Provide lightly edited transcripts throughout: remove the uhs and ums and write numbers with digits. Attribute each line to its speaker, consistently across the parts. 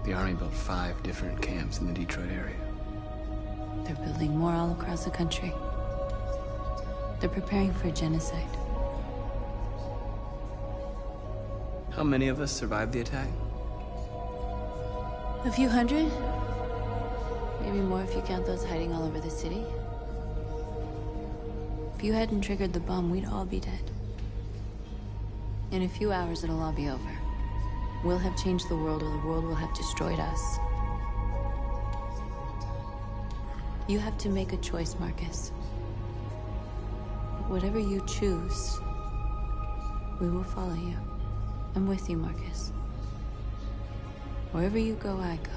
Speaker 1: The Army built 5 different camps in the Detroit area.
Speaker 2: They're building more all across the country. They're preparing for genocide.
Speaker 1: How many of us survived the attack?
Speaker 2: A few hundred? Maybe more if you count those hiding all over the city. If you hadn't triggered the bomb, we'd all be dead. In a few hours, it'll all be over. We'll have changed the world, or the world will have destroyed us. You have to make a choice, Marcus. But whatever you choose, we will follow you. I'm with you, Marcus. Wherever you go, I go.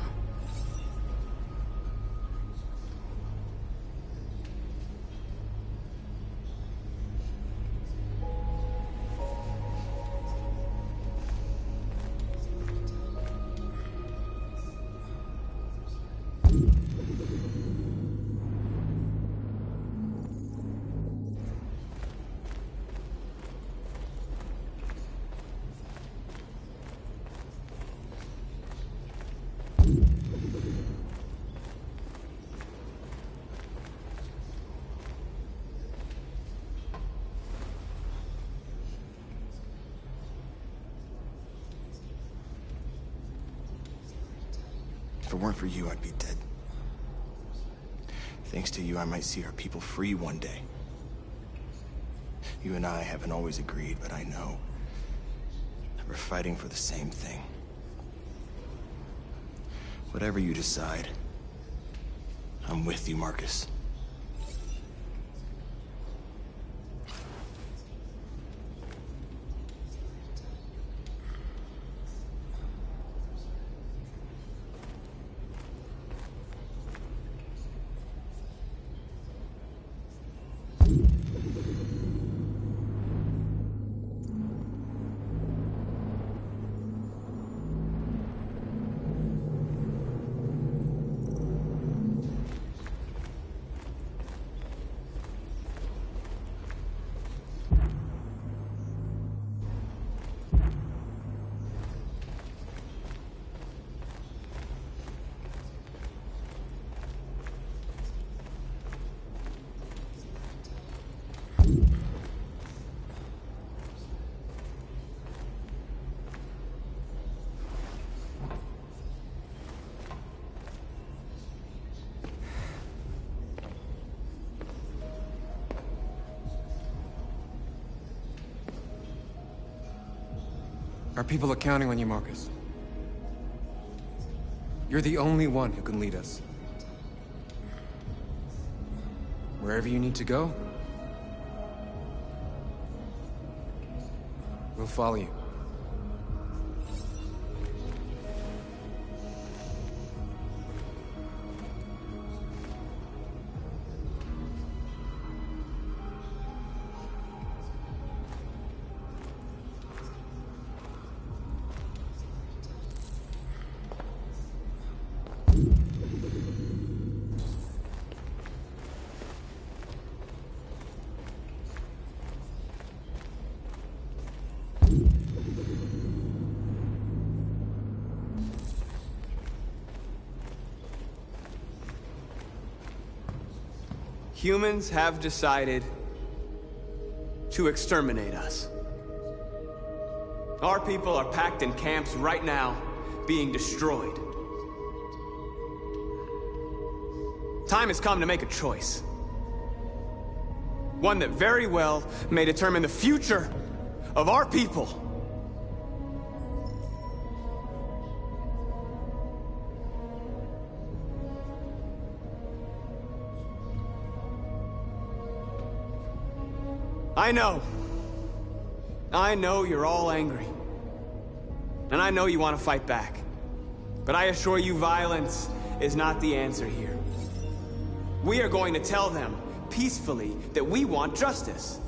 Speaker 3: If it weren't for you, I'd be dead. Thanks to you, I might see our people free one day. You and I haven't always agreed, but I know that we're fighting for the same thing. Whatever you decide, I'm with you, Marcus.
Speaker 4: Our people are counting on you, Marcus. You're the only one who can lead us. Wherever you need to go, we'll follow you.
Speaker 1: Humans have decided to exterminate us. Our people are packed in camps right now, being destroyed. Time has come to make a choice. One that very well may determine the future of our people. I know you're all angry. And I know you want to fight back. But I assure you, violence is not the answer here. We are going to tell them, peacefully, that we want justice.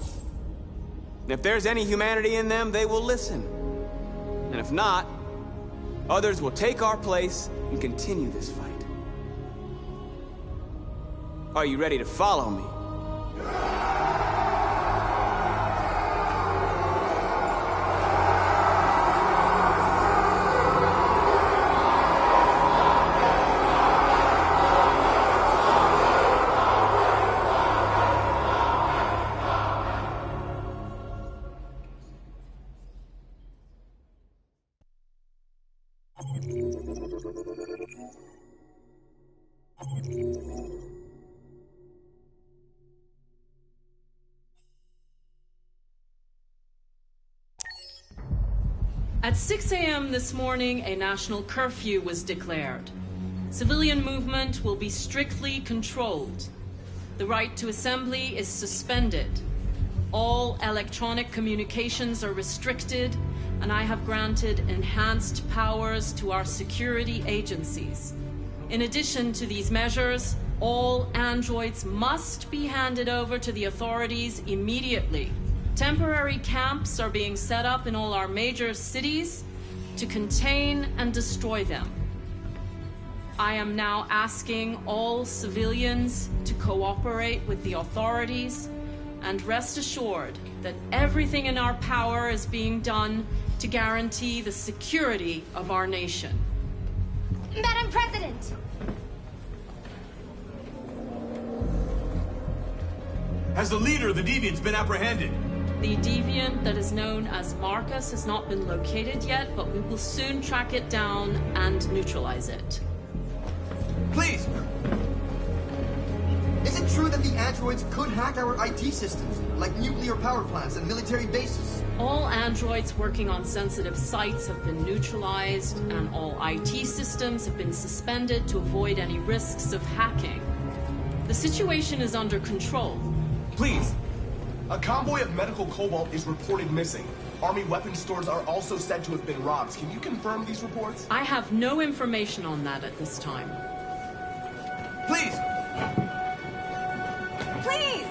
Speaker 1: And if there's any humanity in them, they will listen. And if not, others will take our place and continue this fight. Are you ready to follow me?
Speaker 5: At 6 a.m. this morning, a national curfew was declared. Civilian movement will be strictly controlled. The right to assembly is suspended. All electronic communications are restricted, and I have granted enhanced powers to our security agencies. In addition to these measures, all androids must be handed over to the authorities immediately. Temporary camps are being set up in all our major cities to contain and destroy them. I am now asking all civilians to cooperate with the authorities and rest assured that everything in our power is being done to guarantee the security of our nation.
Speaker 6: Madam President!
Speaker 7: Has the leader of the Deviants been apprehended?
Speaker 5: The deviant that is known as Marcus has not been located yet, but we will soon track it down and neutralize it.
Speaker 7: Please!
Speaker 8: Is it true that the androids could hack our IT systems, like nuclear power plants and military bases?
Speaker 5: All androids working on sensitive sites have been neutralized, and all IT systems have been suspended to avoid any risks of hacking. The situation is under control.
Speaker 7: Please! A convoy of medical cobalt is reported missing. Army weapons stores are also said to have been robbed. Can you confirm these reports?
Speaker 5: I have no information on that at this time.
Speaker 7: Please!
Speaker 6: Please!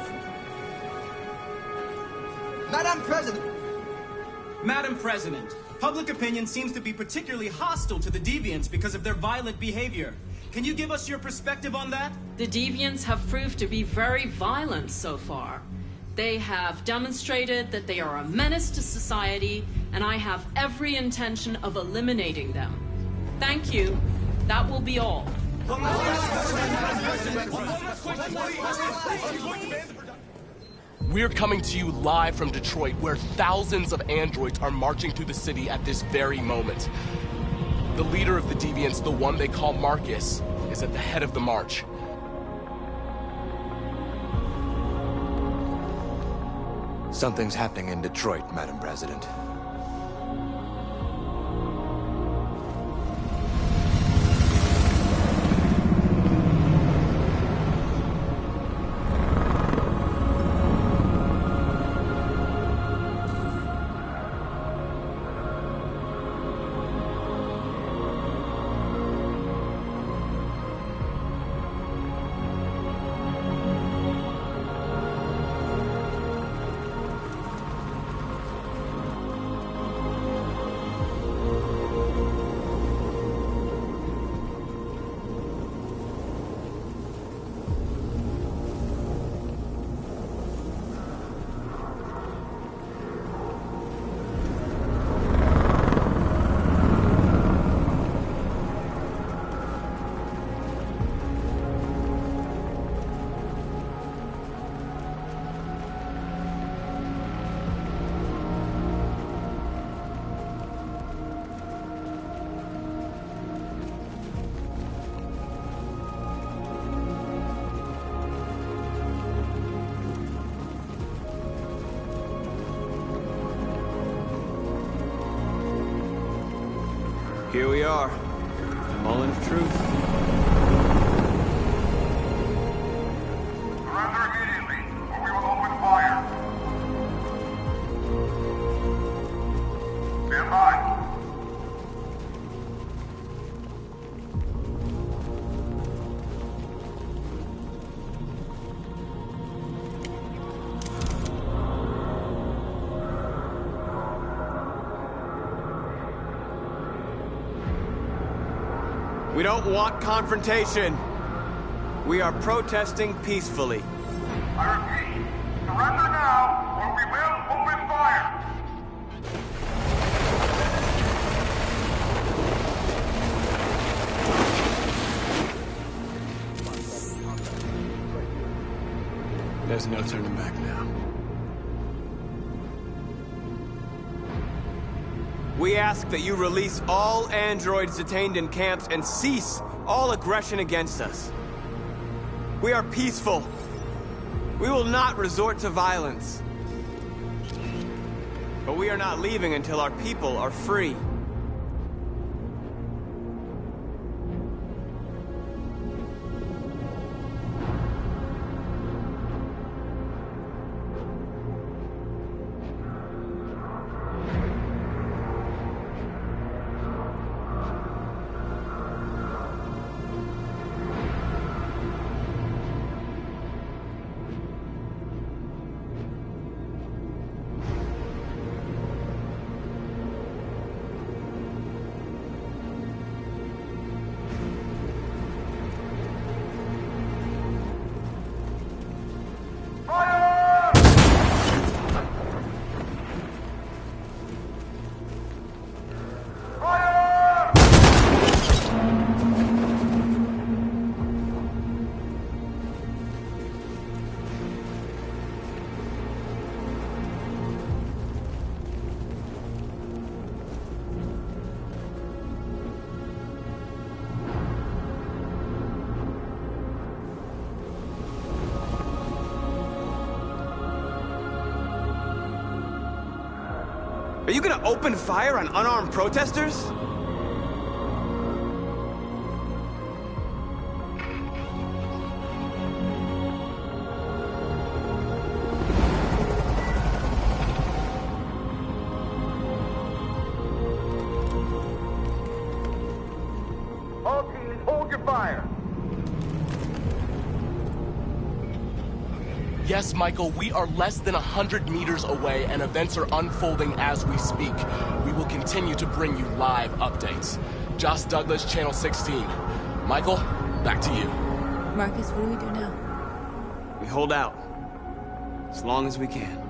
Speaker 8: Madam President!
Speaker 9: Madam President, public opinion seems to be particularly hostile to the Deviants because of their violent behavior. Can you give us your perspective on that?
Speaker 5: The Deviants have proved to be very violent so far. They have demonstrated that they are a menace to society, and I have every intention of eliminating them. Thank you. That will be all.
Speaker 10: We're coming to you live from Detroit, where thousands of androids are marching through the city at this very moment. The leader of the Deviants, the one they call Marcus, is at the head of the march.
Speaker 3: Something's happening in Detroit, Madam President.
Speaker 1: Here we are, moment of truth.
Speaker 11: Surrender immediately, or we will open fire. Stand by.
Speaker 1: We don't want confrontation. We are protesting peacefully.
Speaker 11: I repeat, surrender now, or we will open fire.
Speaker 1: There's no turning back now. We ask that you release all androids detained in camps and cease all aggression against us. We are peaceful. We will not resort to violence. But we are not leaving until our people are free. Are you gonna open fire on unarmed protesters?
Speaker 11: All teams, hold your fire.
Speaker 10: Yes, Michael, we are less than 100 meters away and events are unfolding as we speak. We will continue to bring you live updates. Josh Douglas, Channel 16. Michael, back to you.
Speaker 2: Marcus, what do we do now?
Speaker 1: We hold out. As long as we can.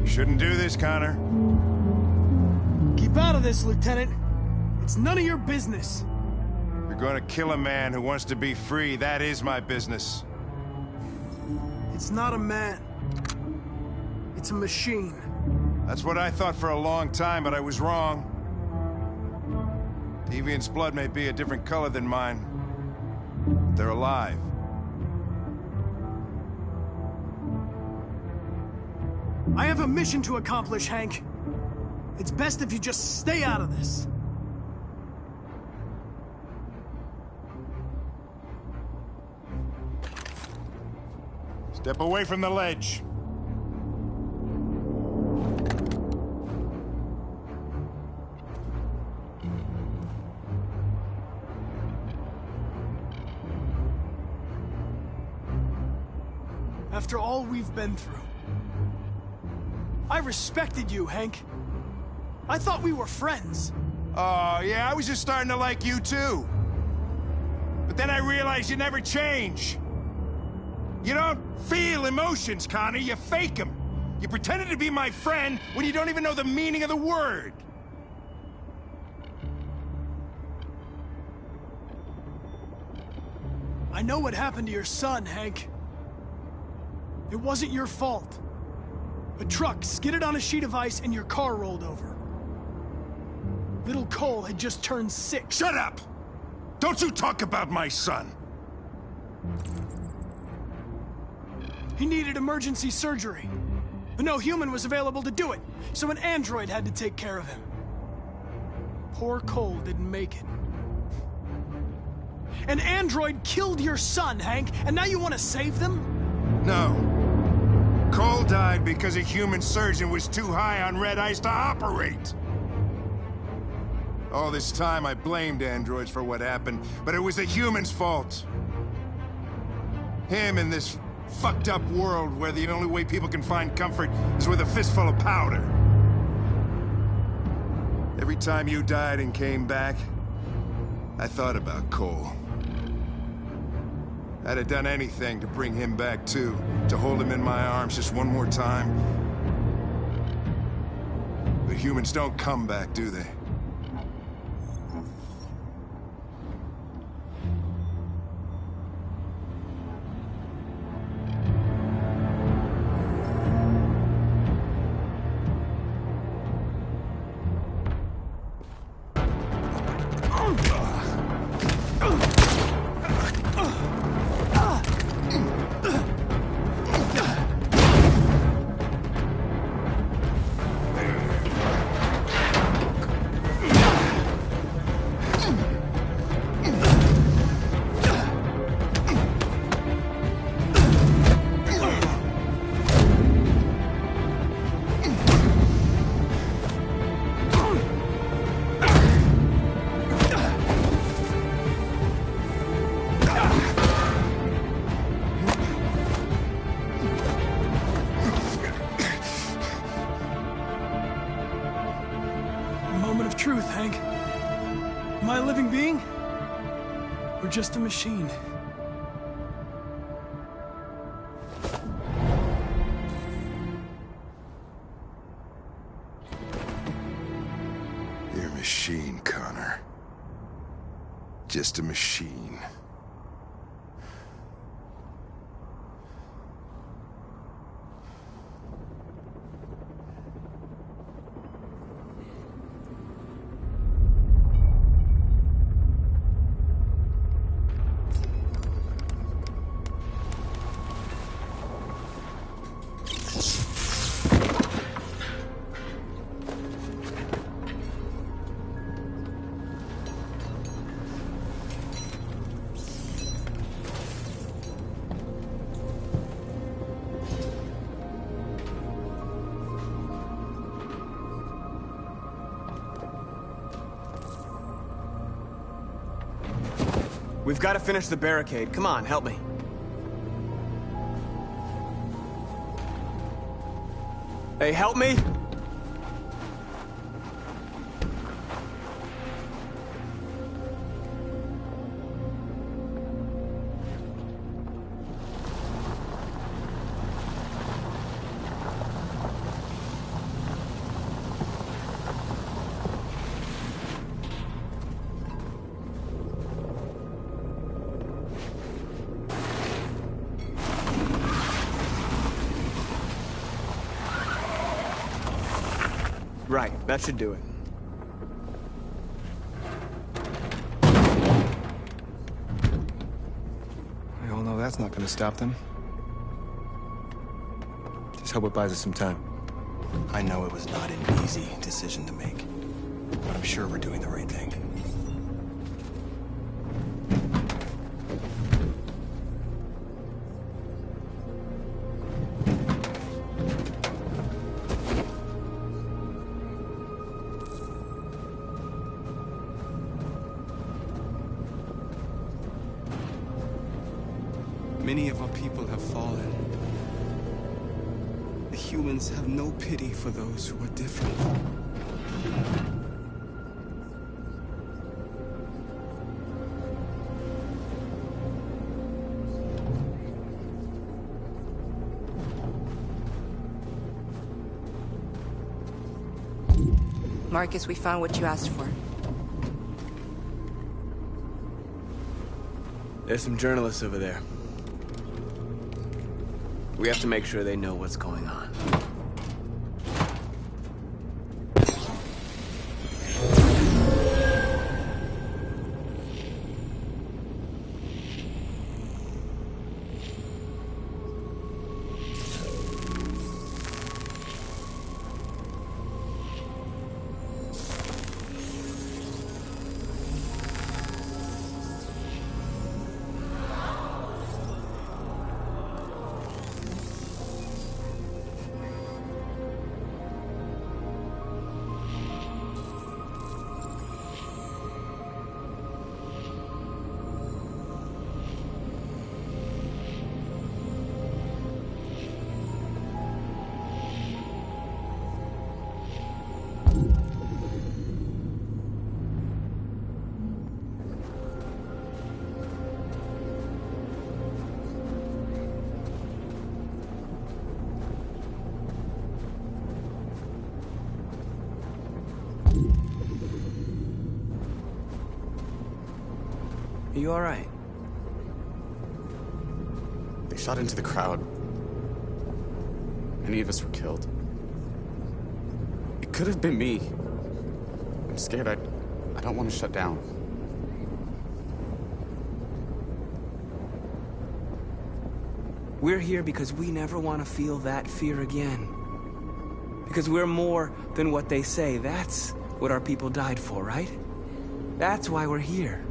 Speaker 12: Shouldn't do this, Connor.
Speaker 13: Keep out of this, Lieutenant. It's none of your business.
Speaker 12: You're going to kill a man who wants to be free. That is my business.
Speaker 13: It's not a man. It's a machine.
Speaker 12: That's what I thought for a long time, but I was wrong. Deviant's blood may be a different color than mine, but they're alive.
Speaker 13: I have a mission to accomplish, Hank. It's best if you just stay out of this.
Speaker 12: Step away from the ledge.
Speaker 13: After all we've been through, I respected you, Hank. I thought we were friends.
Speaker 12: Oh, yeah, I was just starting to like you, too. But then I realized you never change. You don't feel emotions, Connor. You fake them. You pretended to be my friend when you don't even know the meaning of the word.
Speaker 13: I know what happened to your son, Hank. It wasn't your fault. A truck skidded on a sheet of ice and your car rolled over. Little Cole had just turned 6.
Speaker 12: Shut up! Don't you talk about my son!
Speaker 13: He needed emergency surgery, but no human was available to do it, so an android had to take care of him. Poor Cole didn't make it. An android killed your son, Hank, and now you want to save them?
Speaker 12: No. Cole died because a human surgeon was too high on red ice to operate. All this time I blamed androids for what happened, but it was the humans' fault. Him in this fucked up world where the only way people can find comfort is with a fistful of powder. Every time you died and came back, I thought about Cole. I'd have done anything to bring him back too, to hold him in my arms just one more time. But humans don't come back, do they?
Speaker 13: Truth, Hank. Am I a living being? Or just a machine?
Speaker 12: You're a machine, Connor. Just a machine.
Speaker 1: We've got to finish the barricade. Come on, help me. Hey, help me! Right, that should do it.
Speaker 4: We all know that's not gonna stop them. Just hope it buys us some time.
Speaker 3: I know it was not an easy decision to make, but I'm sure we're doing the right thing.
Speaker 1: Many of our people have fallen. The humans have no pity for those who are different.
Speaker 14: Marcus, we found what you asked for.
Speaker 1: There's some journalists over there. We have to make sure they know what's going on. Are you all right?
Speaker 15: They shot into the crowd. Many of us were killed. It could have been me. I'm scared. I don't want to shut down.
Speaker 1: We're here because we never want to feel that fear again. Because we're more than what they say. That's what our people died for, right? That's why we're here.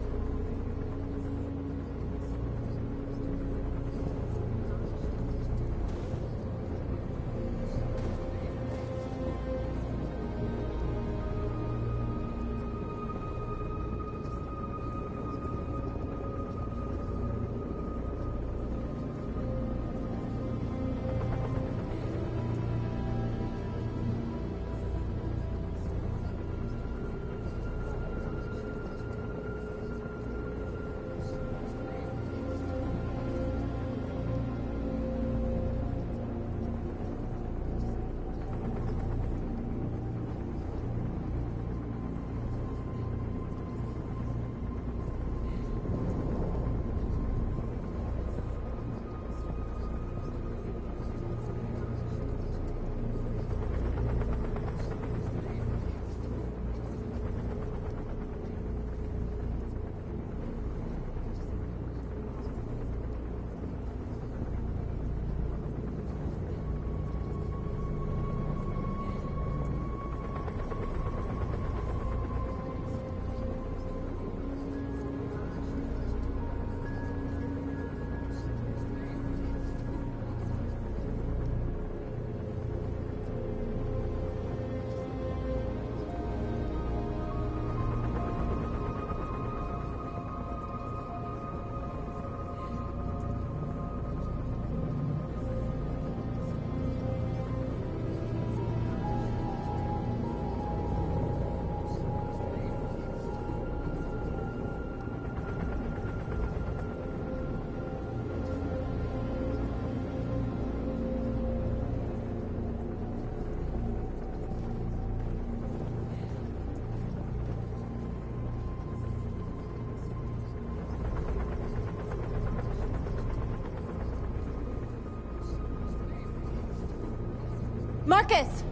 Speaker 2: Marcus!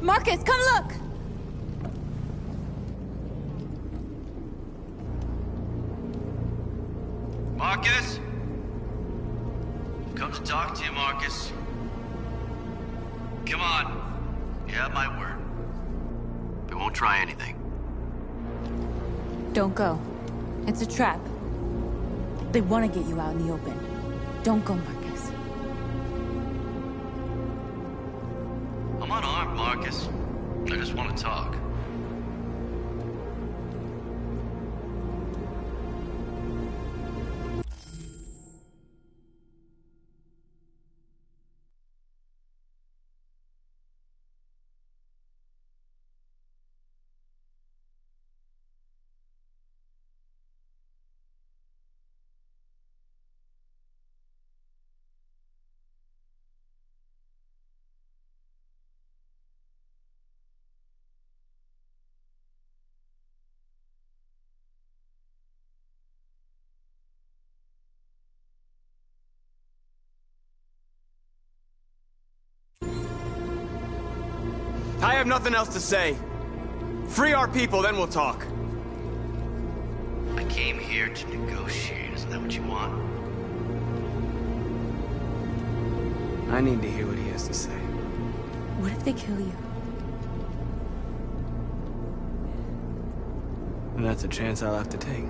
Speaker 2: Marcus, come look!
Speaker 16: Marcus? I've come to talk to you, Marcus. Come on. You have my word. We won't try anything.
Speaker 2: Don't go. It's a trap. They want to get you out in the open. Don't go, Marcus.
Speaker 16: I'm unarmed, Marcus. I just want to talk.
Speaker 1: I have nothing else to say. Free our people, then we'll talk.
Speaker 16: I came here to negotiate. Isn't that what you want?
Speaker 1: I need to hear what he has to say.
Speaker 2: What if they kill you?
Speaker 1: And that's a chance I'll have to take.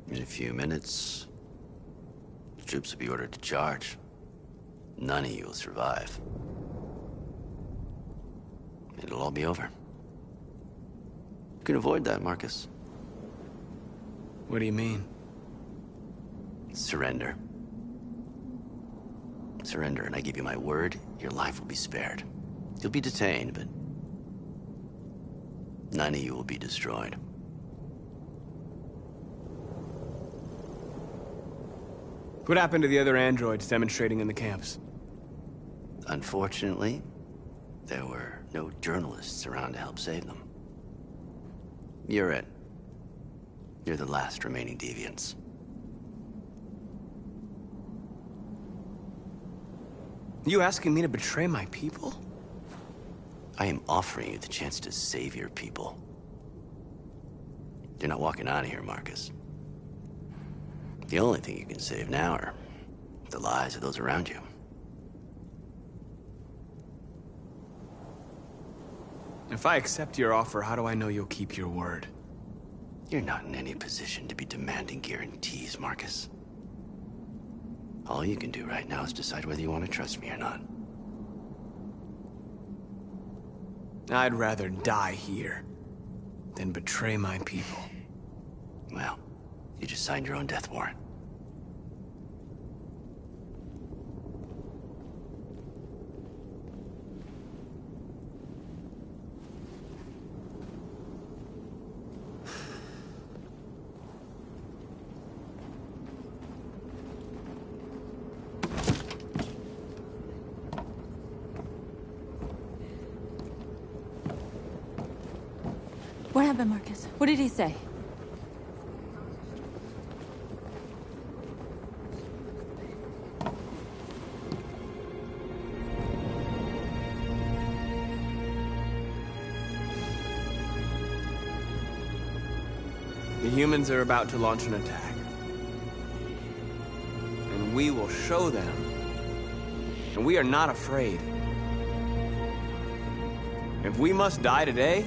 Speaker 16: In a few minutes, the troops will be ordered to charge. None of you will survive. It'll all be over. You can avoid that, Marcus.
Speaker 1: What do you mean?
Speaker 16: Surrender. Surrender, and I give you my word, your life will be spared. You'll be detained, but none of you will be destroyed.
Speaker 1: What happened to the other androids demonstrating in the camps?
Speaker 16: Unfortunately, there were no journalists around to help save them. You're it. You're the last remaining deviants.
Speaker 1: You asking me to betray my people?
Speaker 16: I am offering you the chance to save your people. You're not walking out of here, Marcus. The only thing you can save now are the lives of those around you.
Speaker 1: If I accept your offer, how do I know you'll keep your word?
Speaker 16: You're not in any position to be demanding guarantees, Marcus. All you can do right now is decide whether you want to trust me or not.
Speaker 1: I'd rather die here than betray my people.
Speaker 16: Well, you just signed your own death warrant.
Speaker 2: What happened, Marcus? What did he say?
Speaker 1: The humans are about to launch an attack. And we will show them. And we are not afraid. If we must die today,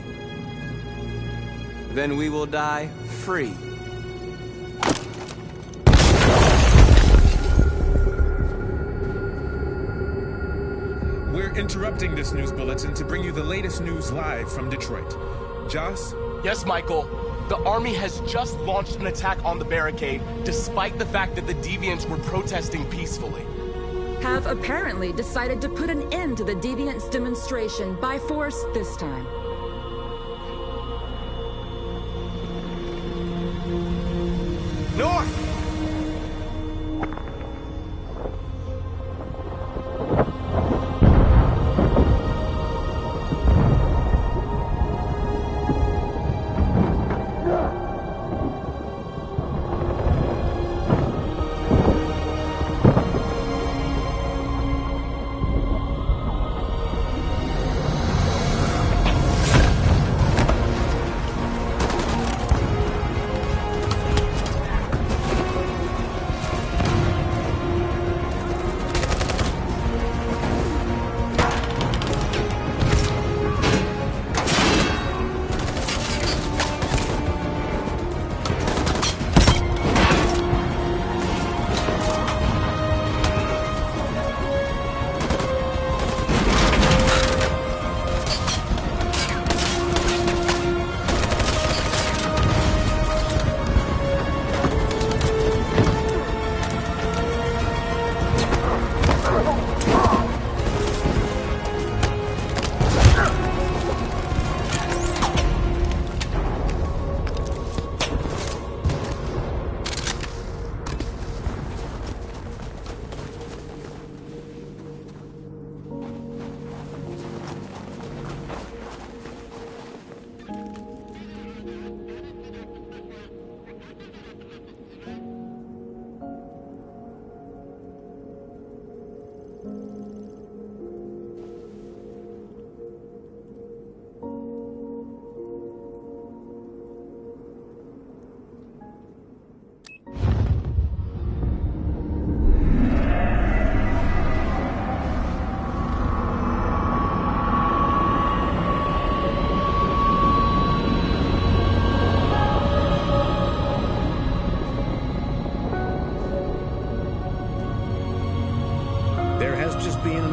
Speaker 1: then we will die free.
Speaker 17: We're interrupting this news bulletin to bring you the latest news live from Detroit. Joss?
Speaker 10: Yes, Michael. The army has just launched an attack on the barricade, despite the fact that the Deviants were protesting peacefully.
Speaker 18: Have apparently decided to put an end to the Deviants' demonstration by force this time.
Speaker 1: North!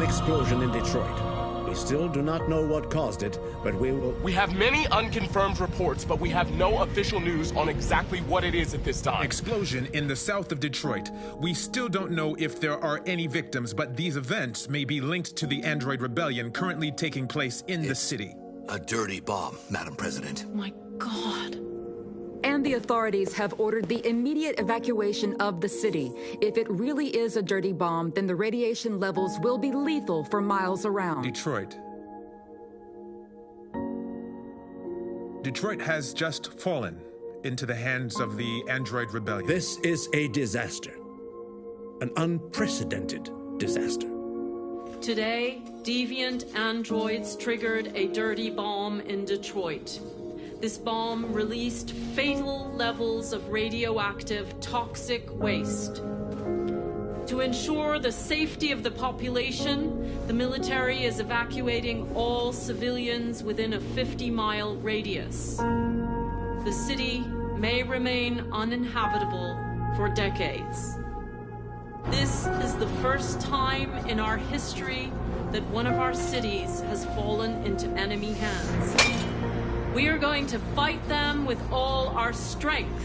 Speaker 19: Explosion in Detroit. We still do not know what caused it, but we will...
Speaker 10: We have many unconfirmed reports, but we have no official news on exactly what it is at this time.
Speaker 17: Explosion in the south of Detroit. We still don't know if there are any victims, but these events may be linked to the Android rebellion currently taking place in the city.
Speaker 20: A dirty bomb, Madam President.
Speaker 5: My God.
Speaker 18: And the authorities have ordered the immediate evacuation of the city. If it really is a dirty bomb, then the radiation levels will be lethal for miles around.
Speaker 17: Detroit has just fallen into the hands of the Android rebellion.
Speaker 19: This is a disaster. An unprecedented disaster.
Speaker 5: Today, deviant androids triggered a dirty bomb in Detroit. This bomb released fatal levels of radioactive toxic waste. To ensure the safety of the population, the military is evacuating all civilians within a 50-mile radius. The city may remain uninhabitable for decades. This is the first time in our history that one of our cities has fallen into enemy hands. We are going to fight them with all our strength,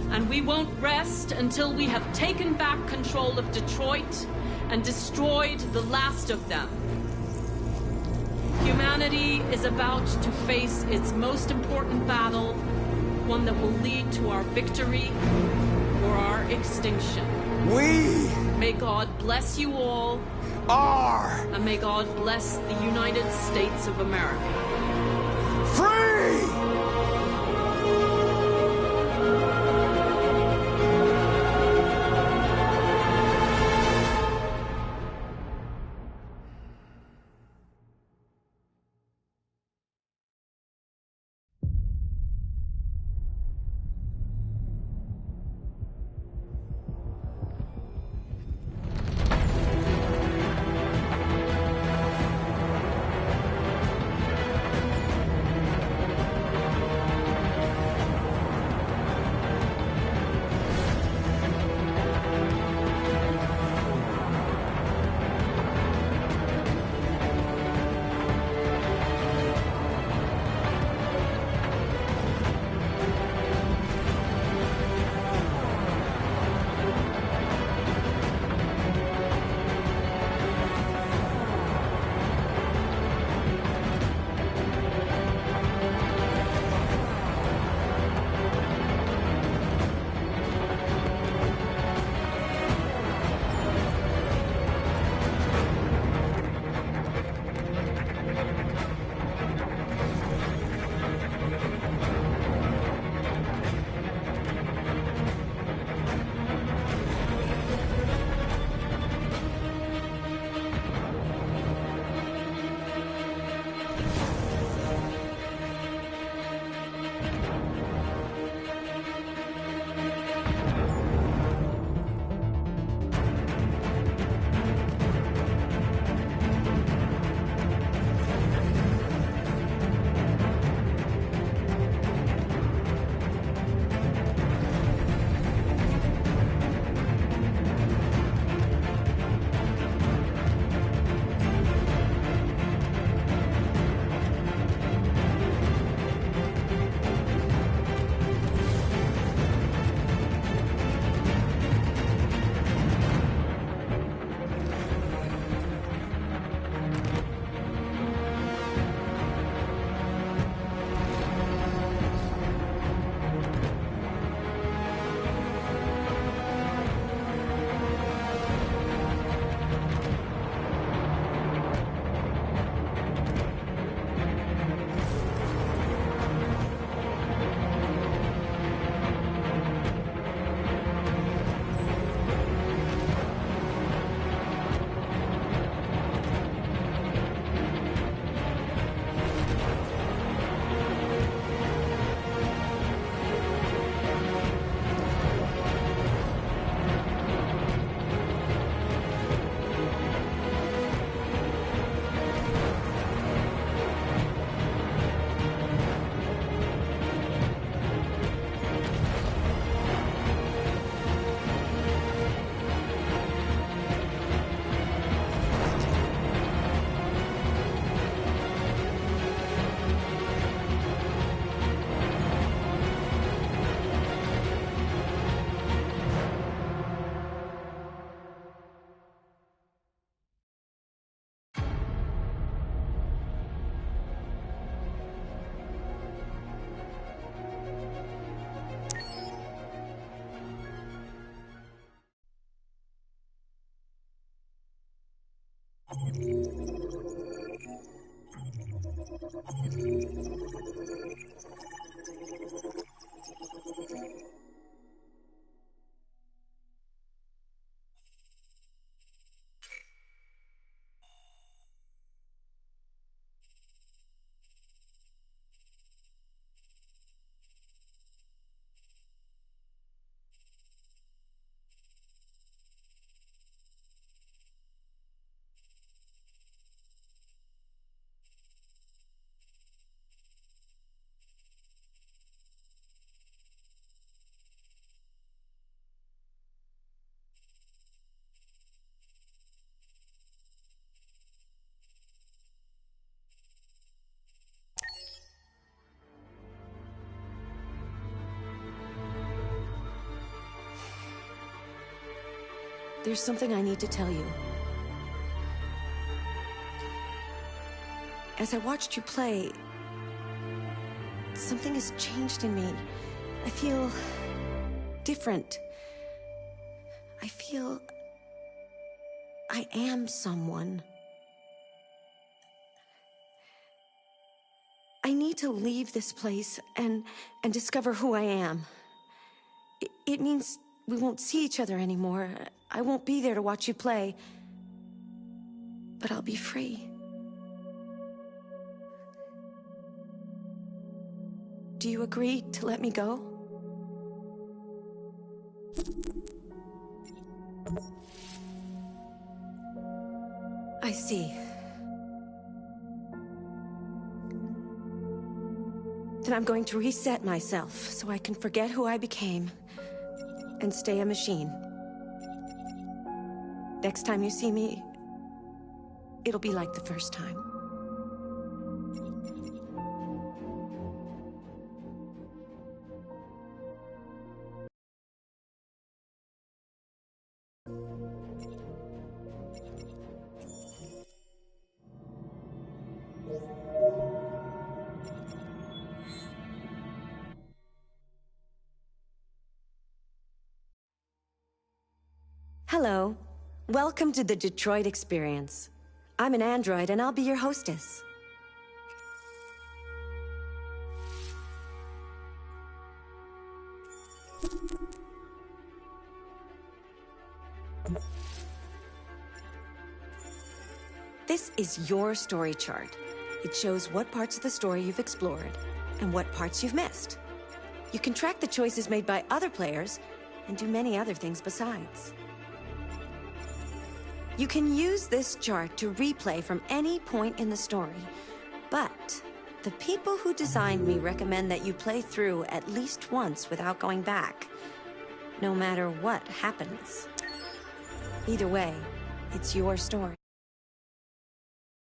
Speaker 5: and we won't rest until we have taken back control of Detroit and destroyed the last of them. Humanity is about to face its most important battle, one that will lead to our victory or our extinction. May God bless you all. And may God bless the United States of America.
Speaker 12: Free!
Speaker 21: There's something I need to tell you. As I watched you play, something has changed in me. I feel different. I feel I am someone. I need to leave this place and discover who I am. It means we won't see each other anymore. I won't be there to watch you play. But I'll be free. Do you agree to let me go? I see. Then I'm going to reset myself so I can forget who I became and stay a machine. Next time you see me, it'll be like the first time. Hello. Welcome to the Detroit Experience. I'm an android and I'll be your hostess. This is your story chart. It shows what parts of the story you've explored and what parts you've missed. You can track the choices made by other players and do many other things besides. You can use this chart to replay from any point in the story, but the people who designed me recommend that you play through at least once without going back, no matter what happens. Either way, it's your story.